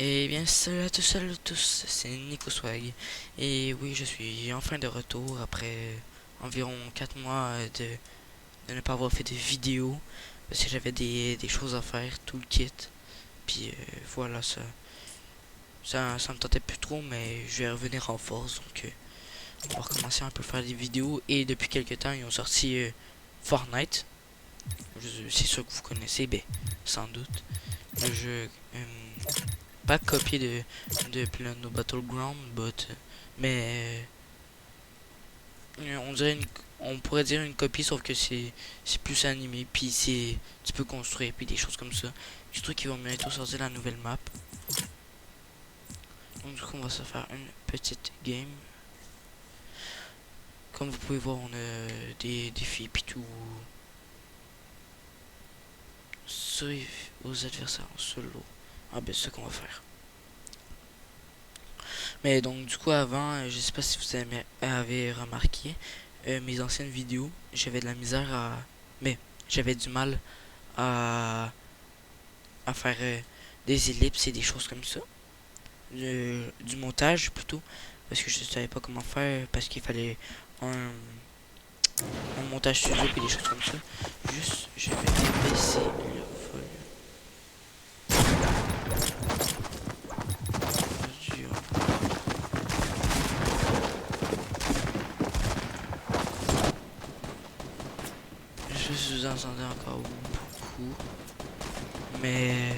Eh bien, salut à tous, c'est Nico Swag. Et oui, je suis enfin de retour après environ 4 mois de ne pas avoir fait de vidéo. Parce que j'avais des choses à faire, tout le kit. Puis voilà, ça me tentait plus trop, mais je vais revenir en force. Donc, on va recommencer un peu à faire des vidéos. Et depuis quelques temps, ils ont sorti Fortnite. C'est sûr que vous connaissez, ben, sans doute. Le jeu pas copié de Plano Battleground, mais on dirait on pourrait dire une copie, sauf que c'est plus animé, puis tu peux construire, puis des choses comme ça. Je trouve qu'ils vont bientôt sortir la nouvelle map. Donc du coup, on va se faire une petite game. Comme vous pouvez voir, on a des défis, puis tout. Survivre aux adversaires en solo. Ah ben, c'est ce qu'on va faire. Mais donc du coup avant, je sais pas si vous avez remarqué, mes anciennes vidéos, j'avais de la misère mais j'avais du mal à, à faire des ellipses et des choses comme ça. Du montage plutôt, parce que je savais pas comment faire, parce qu'il fallait un montage studio et des choses comme ça. Juste, je vais baisser le volume audio. Je vous entendais encore beaucoup, mais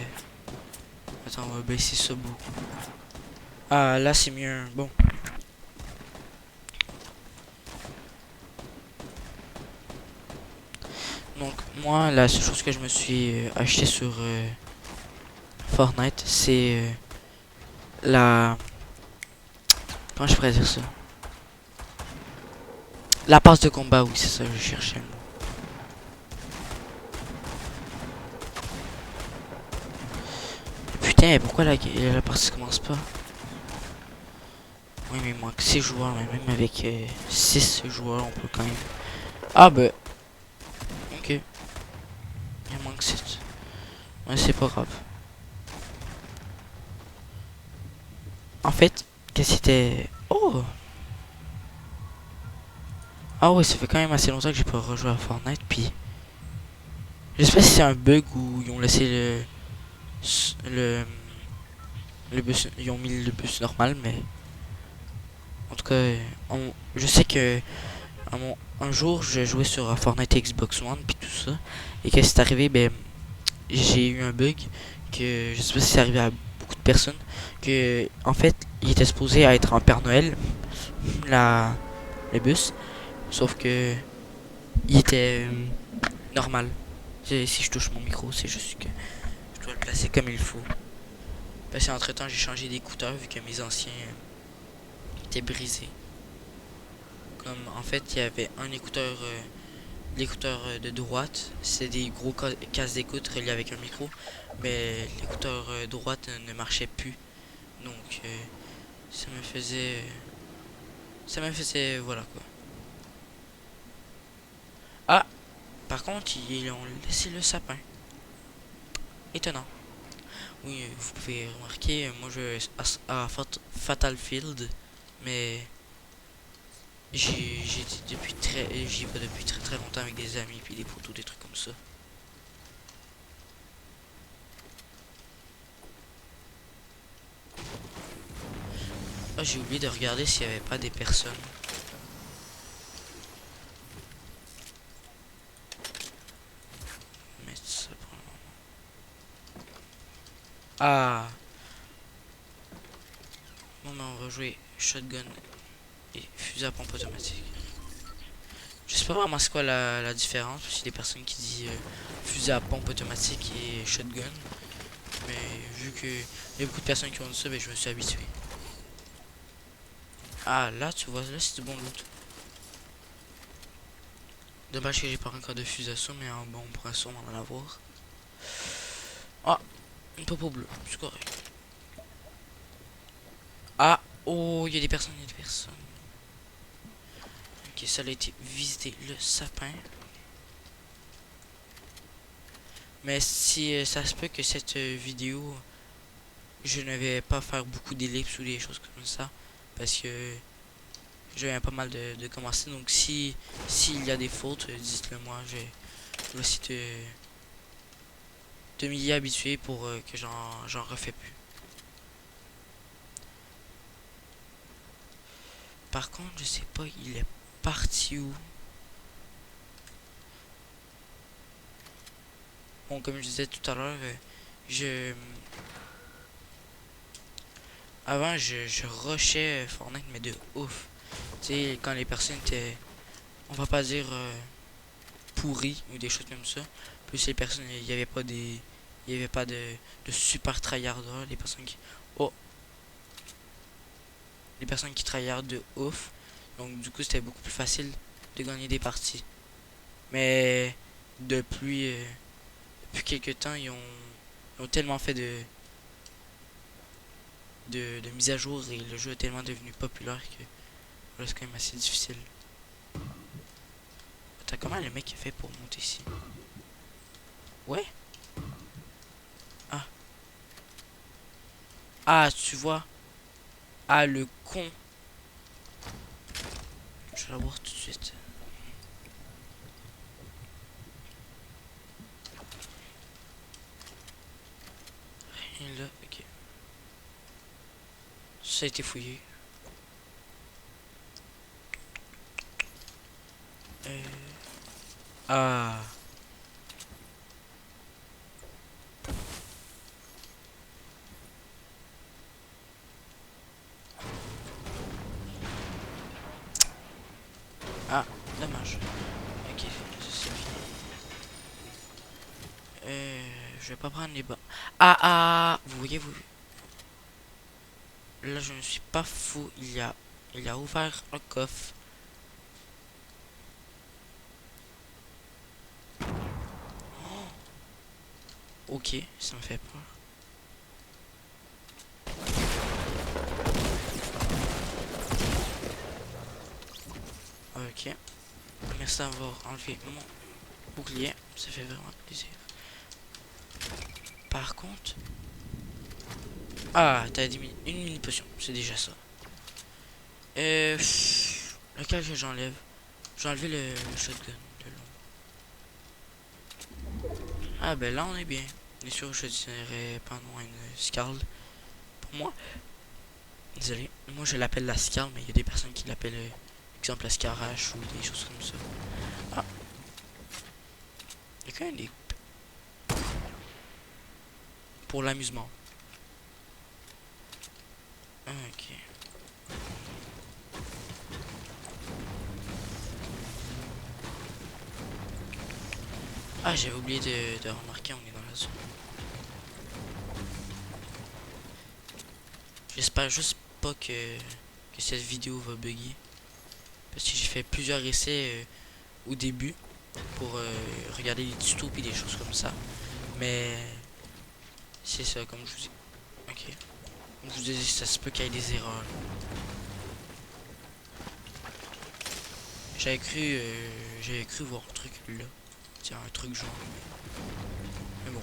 attends, on va baisser ça beaucoup. Ah, là c'est mieux. Bon. Donc, moi, la seule chose que je me suis acheté sur Fortnite, c'est la. Comment je pourrais dire ça? La passe de combat, oui, c'est ça, je cherchais le mot. Putain, pourquoi la partie commence pas? Oui, mais il manque 6 joueurs, mais même avec 6 joueurs, on peut quand même. Ah, bah, ok. Il manque 7. Ouais, c'est pas grave. En fait, que c'était. Oh! Ah, ouais, ça fait quand même assez longtemps que j'ai pas rejoué à Fortnite, puis. Je sais pas si c'est un bug ou ils ont laissé le, le bus. Ils ont mis le bus normal, mais. En tout cas, je sais que un jour, je jouais sur Fortnite Xbox One puis tout ça. Et quand c'est arrivé, ben, j'ai eu un bug que je sais pas si c'est arrivé à beaucoup de personnes. Que en fait, il était supposé être en Père Noël, la, le bus. Sauf que il était normal. Si je touche mon micro, c'est juste que je dois le placer comme il faut. Parce qu'entre temps, j'ai changé d'écouteur vu que mes anciens étaient brisés. Comme en fait, il y avait un écouteur. L'écouteur de droite, c'est des gros casques d'écoute reliés avec un micro, mais l'écouteur droite ne marchait plus. Donc ça me faisait voilà quoi. Ah, par contre, ils ont laissé le sapin. Étonnant. Oui, vous pouvez remarquer, moi je à Fatal Field, mais j'y vais depuis très très longtemps avec des amis puis des potos, des trucs comme ça. Ah, j'ai oublié de regarder s'il n'y avait pas des personnes. Mettre ça pour le moment. Ah, bon, ben on va jouer shotgun et fusil à pompe automatique. Je sais pas vraiment c'est quoi la différence, parce qu'il y a des personnes qui disent fusil à pompe automatique et shotgun. Mais vu que y a beaucoup de personnes qui ont dit ça, ben je me suis habitué. Ah, là tu vois, là c'est du bon loot. Dommage que j'ai pas encore de fusil à saut, mais bon, on pourra sûrement en avoir. Ah, une popo bleue, c'est correct. Ah, oh, il y a des personnes, il y a des personnes. Ok, ça a été visiter le sapin. Mais si ça se peut que cette vidéo je ne vais pas faire beaucoup d'ellipses ou des choses comme ça. Parce que je viens pas mal de commencer. Donc s'il y a des fautes, dites-le moi. Je vais essayer de m'y habituer pour que j'en refais plus. Par contre, je sais pas, il est parti où? Bon, comme je disais tout à l'heure, je... Avant, je rushais Fortnite, mais de ouf. Tu sais, quand les personnes étaient, on va pas dire pourries ou des choses comme ça. Plus les personnes, il n'y avait pas des... Il y avait pas de super tryharders, les personnes qui... Oh! Les personnes qui tryhardent de ouf. Donc du coup, c'était beaucoup plus facile de gagner des parties. Mais depuis quelques temps, ils ont tellement fait de mise à jour et le jeu est tellement devenu populaire que là, c'est quand même assez difficile. Attends, comment le mec a fait pour monter ici? Ouais? Ah. Ah, tu vois? Ah, le con. Je vais la voir tout de suite. Rien là, ok. Ça a été fouillé. Euh... Ah. Ah, dommage. Ok, ça c'est fini. Je vais pas prendre les bas. Ah, ah, vous voyez, vous. Là, je ne suis pas fou. Il a ouvert un coffre. Ok, ça me fait peur. Ok. Merci d'avoir enlevé mon bouclier. Ça fait vraiment plaisir. Par contre... Ah, t'as une mini potion. C'est déjà ça. Lequel que j'enlève? J'ai enlevé le shotgun de long. Ah, ben là, on est bien. Bien sûr, je dirais pas non une Scarl. Pour moi, désolé. Moi, je l'appelle la Scarl, mais il y a des personnes qui l'appellent, exemple, la Scarache ou des choses comme ça. Ah, il y a quand même des... Pour l'amusement. Ah, ok. Ah, j'avais oublié de remarquer, on est dans la zone. J'espère juste pas que cette vidéo va bugger. Parce que j'ai fait plusieurs essais au début pour regarder les tutos et des choses comme ça. Mais c'est ça, comme je vous dis. Ok. Comme je vous disais, ça se peut qu'il y ait des erreurs. J'avais cru voir un truc là. Tiens, un truc genre. Mais bon.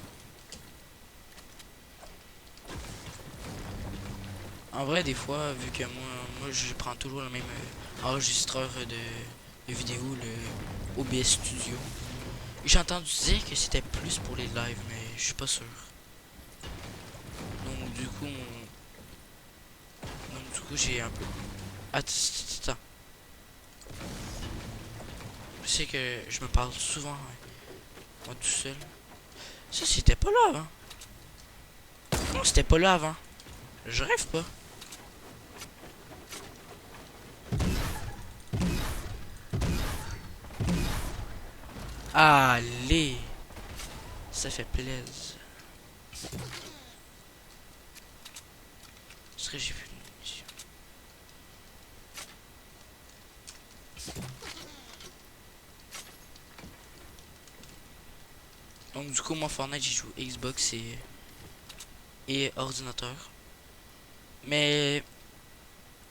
En vrai, des fois, vu que moi je prends toujours le même enregistreur de vidéo, le OBS Studio. J'ai entendu dire que c'était plus pour les lives, mais je suis pas sûr. Donc du coup j'ai un peu... Attends. Je sais que je me parle souvent, moi tout seul. Ça c'était pas là avant. Non, c'était pas là avant. Je rêve pas. Allez. Ça fait plaisir. Est-ce que j'ai vu une mission? Donc du coup moi Fortnite j'ai joué Xbox et ordinateur. Mais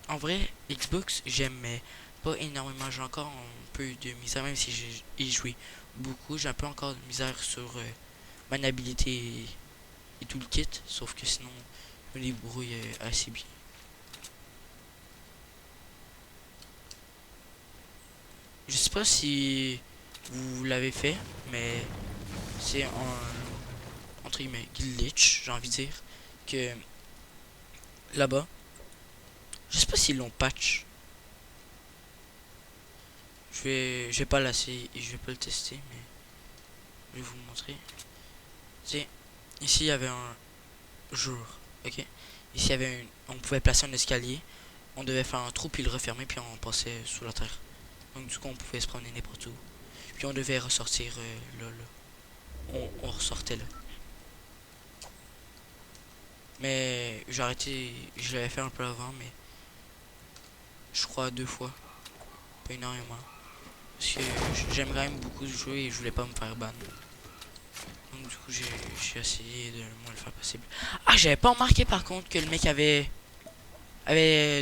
en vrai Xbox j'aime mais pas énormément. J'ai encore un peu de misère même si j'ai joué beaucoup. J'ai un peu encore de misère sur maniabilité et tout le kit. Sauf que sinon me débrouille assez bien. Je sais pas si vous l'avez fait, mais c'est un entre guillemets glitch, j'ai envie de dire, que là-bas, je sais pas s'ils l'ont patch. Je vais pas l'essayer et je vais pas le tester, mais je vais vous montrer. C'est ici il y avait un jour, ok. Ici il y avait on pouvait placer un escalier, on devait faire un trou puis le refermer puis on passait sous la terre. Donc du coup on pouvait se promener n'importe où. Puis on devait ressortir là. On ressortait là. Mais j'ai arrêté, je l'avais fait un peu avant, mais je crois 2 fois, pas énormément. Parce que j'aime quand même beaucoup ce jeu et je voulais pas me faire ban. Donc du coup j'ai essayé de le moins le faire possible. Ah, j'avais pas remarqué par contre que le mec avait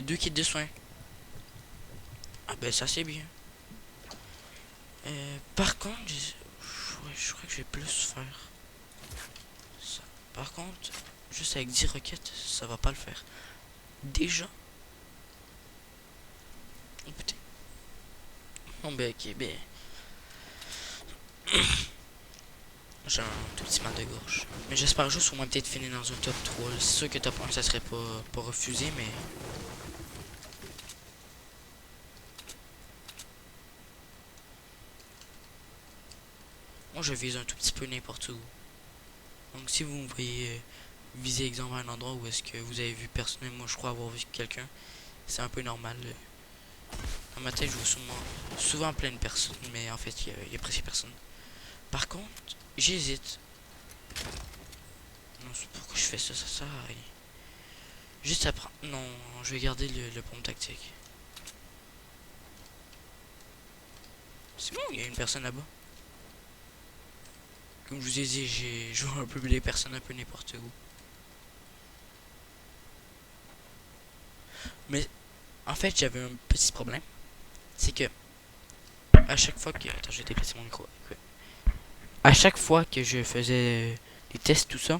2 kits de soins. Ah ben ça c'est bien. Par contre, je crois que je vais plus faire ça. Par contre, juste avec 10 requêtes, ça va pas le faire. Déjà. Oh putain. Bon ben ok, ben. J'ai un tout petit mal de gorge. Mais j'espère juste au moins peut-être finir dans un top 3. C'est sûr que top 1 ça serait pas refusé, mais. Moi je vise un tout petit peu n'importe où. Donc si vous me voyez viser exemple à un endroit où est-ce que vous avez vu personne, moi je crois avoir vu quelqu'un, c'est un peu normal. Dans ma tête je vois souvent plein de personnes, mais en fait il y a presque personne. Par contre, j'hésite. Non, c'est pourquoi je fais ça, ça sert à rien. Juste après. Non, je vais garder le pompe tactique. C'est bon, il y a une personne là-bas. Comme je vous ai dit, j'ai joué un peu les personnes un peu n'importe où. Mais en fait, j'avais un petit problème. C'est que à chaque fois que. Attends, j'ai déplacé mon micro. À chaque fois que je faisais des tests, tout ça,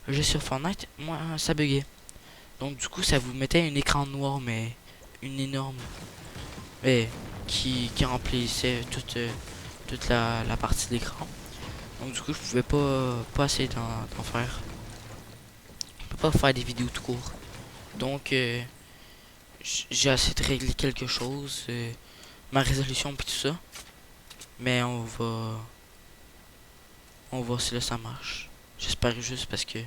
je sur Fortnite, moi ça buguait. Donc du coup, ça vous mettait un écran noir, mais une énorme. Mais qui remplissait toute la partie de l'écran. Donc du coup, je pouvais pas essayer d'en faire. Je peux pas faire des vidéos tout court. Donc j'ai essayé de régler quelque chose, ma résolution puis tout ça. Mais on va voir si là ça marche. J'espère juste parce que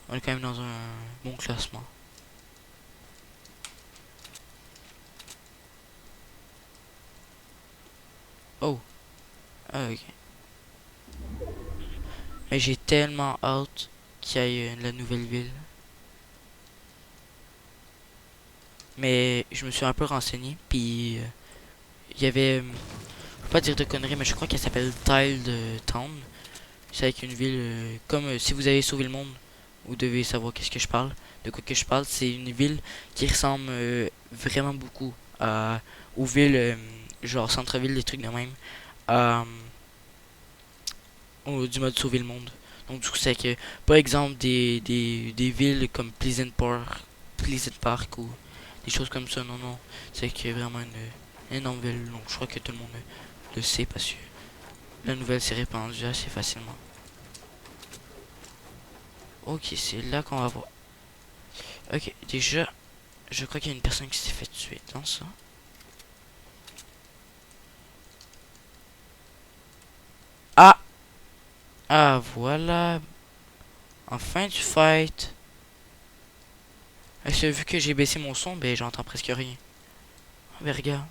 on est quand même dans un bon classement. Oh, ah, ok. Mais j'ai tellement hâte qu'il y ait la nouvelle ville. Mais je me suis un peu renseigné, puis il y avait, je peux pas dire de conneries, mais je crois qu'elle s'appelle Tiled Town. C'est avec une ville, comme si vous avez sauvé le monde, vous devez savoir qu'est-ce que je parle. De quoi que je parle, c'est une ville qui ressemble vraiment beaucoup aux villes, genre centre-ville, des trucs de même, du mode sauver le monde. Donc du coup, c'est que, par exemple, des villes comme Pleasant Park ou des choses comme ça, non, non. C'est que vraiment une énorme ville, donc je crois que tout le monde le sait parce que la nouvelle s'est répandue assez facilement. Ok, c'est là qu'on va voir. Ok, déjà, je crois qu'il y a une personne qui s'est fait tuer dans ça. Ah! Ah, voilà. Enfin du fight. Est-ce que vu que j'ai baissé mon son, ben j'entends presque rien. Ah, ben regarde.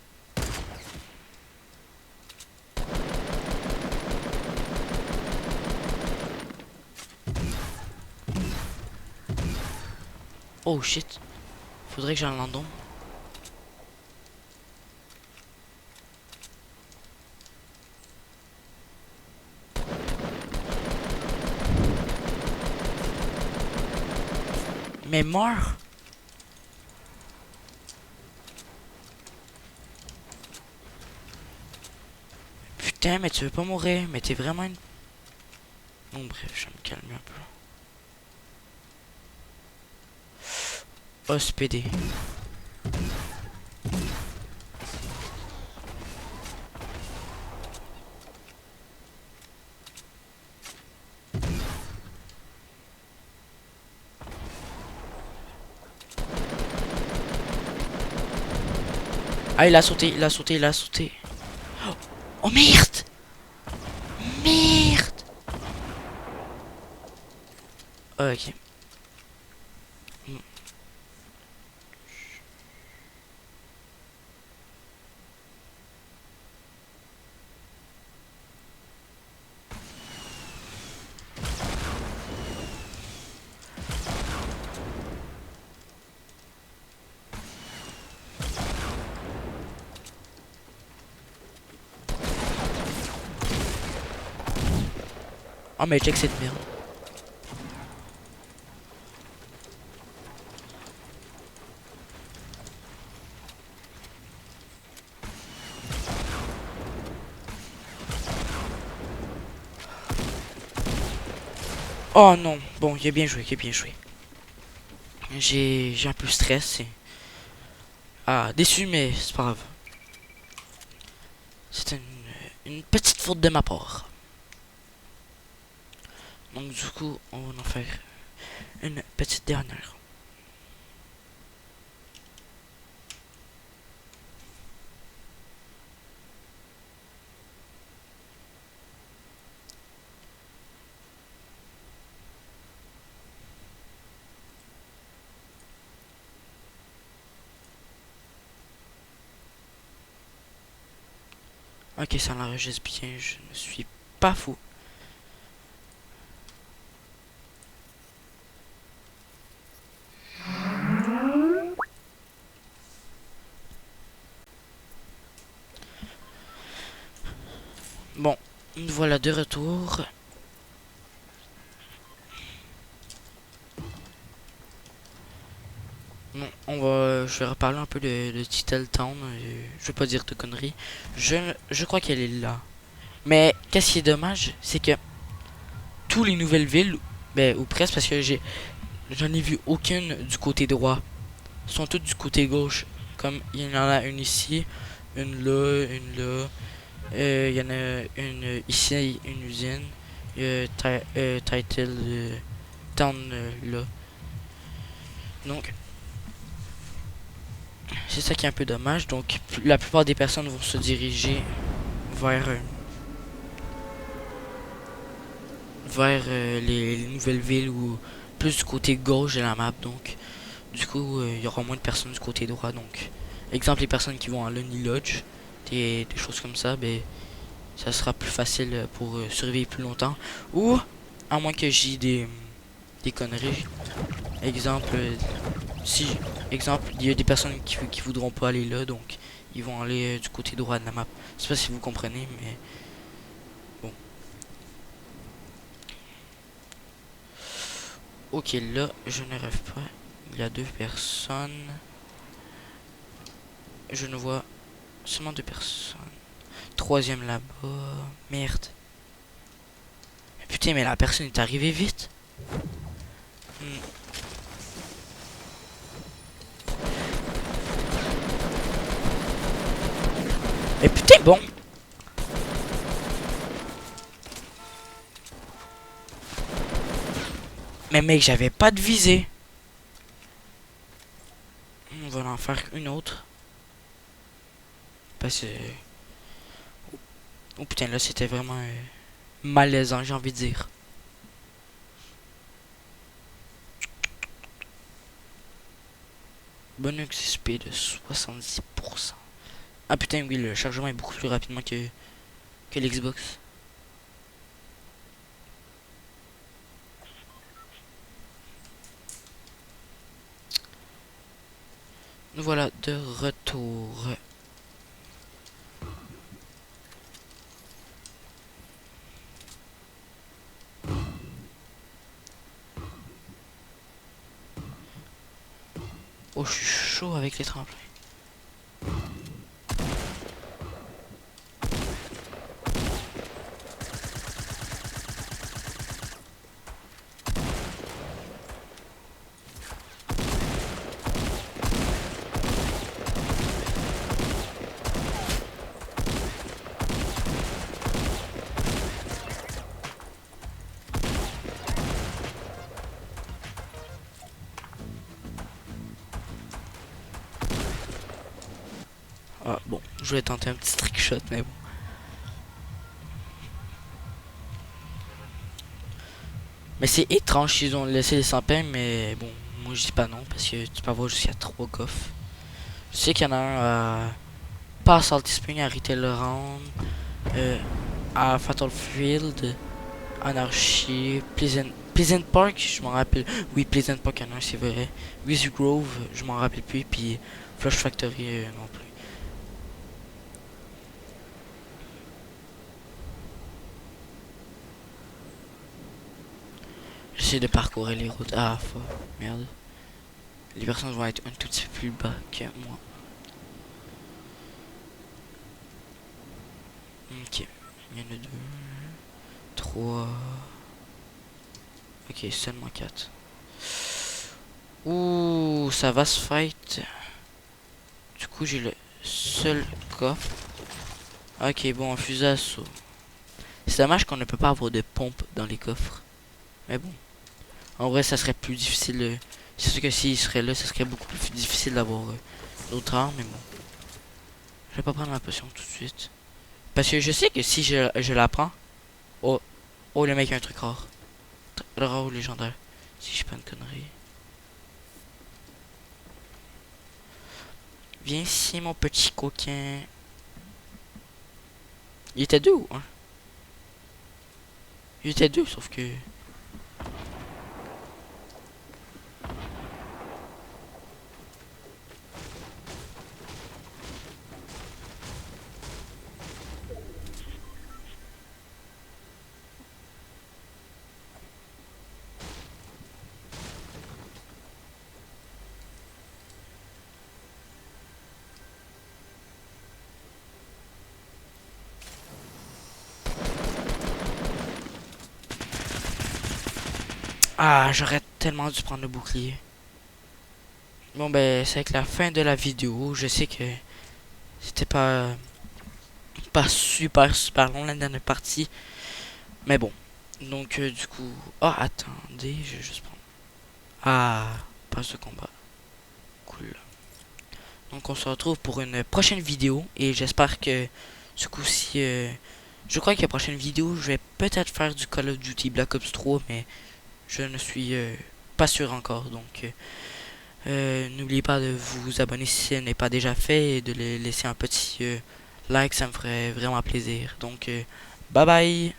Oh shit. Faudrait que j'en l'endôme. Mais meurs! Putain, mais tu veux pas mourir, mais t'es vraiment une... Bon bref, je vais me calmer un peu. SPD. Ah, il a sauté, il a sauté, il a sauté. Oh merde! Merde! Ah, ok. Oh mais check cette merde. Oh non, bon, il a bien joué, il a bien joué. J'ai un peu stress. Ah, déçu, mais c'est pas grave. C'est une petite faute de ma part. Donc du coup, on va en faire une petite dernière. Ok, ça l'enregistre bien, je ne suis pas fou. Bon, nous voilà de retour. Non, je vais reparler un peu de Titletown. Je vais pas dire de conneries. Je crois qu'elle est là. Mais qu'est-ce qui est dommage, c'est que tous les nouvelles villes, ben, ou presque, parce que j'en ai vu aucune du côté droit. Ils sont toutes du côté gauche. Comme il y en a une ici, une là, une là. Il y en a une ici, une usine. Title Town là. Donc, c'est ça qui est un peu dommage. Donc, la plupart des personnes vont se diriger vers les nouvelles villes ou plus du côté gauche de la map. Donc, du coup, il y aura moins de personnes du côté droit. Donc, exemple, les personnes qui vont à Lonely Lodge, des choses comme ça, ben, ça sera plus facile pour survivre plus longtemps. Ou, à moins que j'ai des conneries. Exemple, si, exemple, il y a des personnes qui voudront pas aller là, donc ils vont aller du côté droit de la map. Je sais pas si vous comprenez, mais bon. Ok, là, je ne rêve pas. Il y a deux personnes. Je ne vois seulement deux personnes. Troisième là-bas. Merde. Putain, mais la personne est arrivée vite. Et putain, bon. Mais mec, j'avais pas de visée. On va en faire une autre. Parce que... Oh putain, là, c'était vraiment malaisant, j'ai envie de dire. Bonus XP de 70%. Ah putain, oui, le chargement est beaucoup plus rapidement que l'Xbox. Nous voilà de retour. Oh, je suis chaud avec les tremplins. Ah bon, je vais tenter un petit trick shot, mais bon. Mais c'est étrange qu'ils ont laissé les sapins, mais bon, moi je dis pas non parce que tu peux avoir jusqu'à 3 coffres. Je sais qu'il y en a un pas à Salty Spring, à Retail Round, à Fatal Field, Anarchy, Pleasant Park, je m'en rappelle. Oui, Pleasant Park, il y en a un, c'est vrai. Wizzy Grove, je m'en rappelle plus, puis Flush Factory non plus. J'essaie de parcourir les routes. Ah, fuck, merde. Les personnes vont être un tout petit peu plus bas que moi. Ok, il y en a 2, 3. Ok, seulement 4. Ouh, ça va se fight. Du coup, j'ai le seul coffre. Ok, bon, un fusil à assaut. C'est dommage qu'on ne peut pas avoir de pompe dans les coffres. Mais bon, en vrai, ça serait plus difficile. C'est sûr que s'il serait là, ça serait beaucoup plus difficile d'avoir d'autres armes. Mais bon, je vais pas prendre la potion tout de suite. Parce que je sais que si je la prends. Oh, oh, le mec a un truc rare. Rare ou légendaire. Si je fais pas une connerie. Viens ici, mon petit coquin. Il était 2 ou 1? Il était 2, sauf que. Ah, j'aurais tellement dû prendre le bouclier. Bon, ben, c'est avec la fin de la vidéo. Je sais que c'était pas super long la dernière partie. Mais bon. Donc, du coup. Oh, attendez, je vais juste prendre. Ah, passe de combat. Cool. Donc, on se retrouve pour une prochaine vidéo. Et j'espère que ce coup-ci. Je crois que la prochaine vidéo, je vais peut-être faire du Call of Duty Black Ops 3. Mais je ne suis pas sûr encore. Donc. N'oubliez pas de vous abonner si ce n'est pas déjà fait et de laisser un petit like, ça me ferait vraiment plaisir. Donc, bye bye!